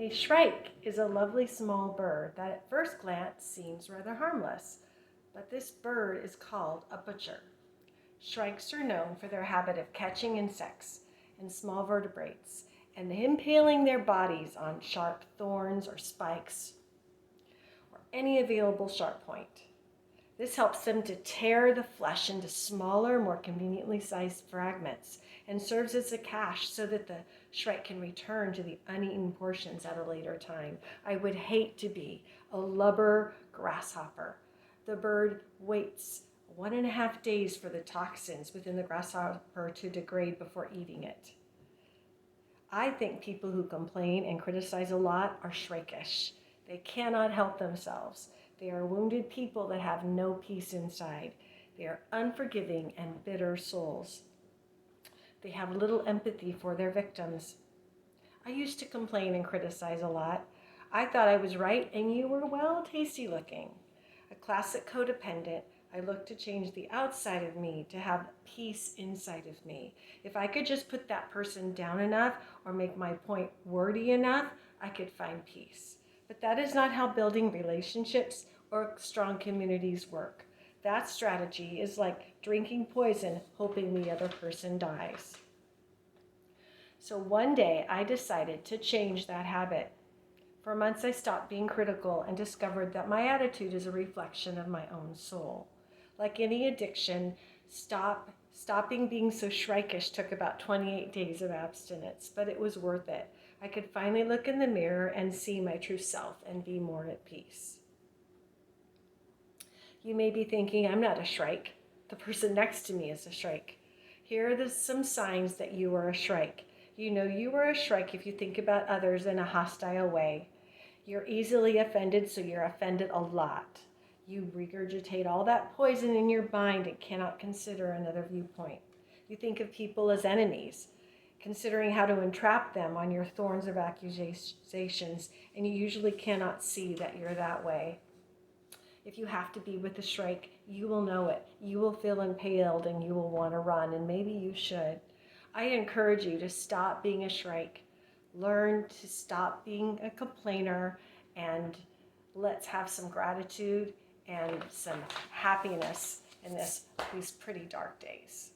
A shrike is a lovely small bird that at first glance seems rather harmless, but this bird is called a butcher. Shrikes are known for their habit of catching insects and small vertebrates and impaling their bodies on sharp thorns or spikes or any available sharp point. This helps them to tear the flesh into smaller, more conveniently sized fragments and serves as a cache so that the shrike can return to the uneaten portions at a later time. I would hate to be a lubber grasshopper. The bird waits 1.5 days for the toxins within the grasshopper to degrade before eating it. I think people who complain and criticize a lot are shrikish. They cannot help themselves. They are wounded people that have no peace inside. They are unforgiving and bitter souls. They have little empathy for their victims. I used to complain and criticize a lot. I thought I was right and you were, well, tasty looking. A classic codependent, I looked to change the outside of me to have peace inside of me. If I could just put that person down enough or make my point wordy enough, I could find peace. But that is not how building relationships or strong communities work. That strategy is like drinking poison, hoping the other person dies. So one day I decided to change that habit. For months I stopped being critical and discovered that my attitude is a reflection of my own soul. Like any addiction, stopping being so shrikish took about 28 days of abstinence, but it was worth it. I could finally look in the mirror and see my true self and be more at peace. You may be thinking, I'm not a shrike. The person next to me is a shrike. Here are some signs that you are a shrike. You know you are a shrike if you think about others in a hostile way. You're easily offended, so you're offended a lot. You regurgitate all that poison in your mind and cannot consider another viewpoint. You think of people as enemies, considering how to entrap them on your thorns of accusations, and you usually cannot see that you're that way. If you have to be with a shrike, you will know it. You will feel impaled and you will want to run, and maybe you should. I encourage you to stop being a shrike. Learn to stop being a complainer, and let's have some gratitude and some happiness in these pretty dark days.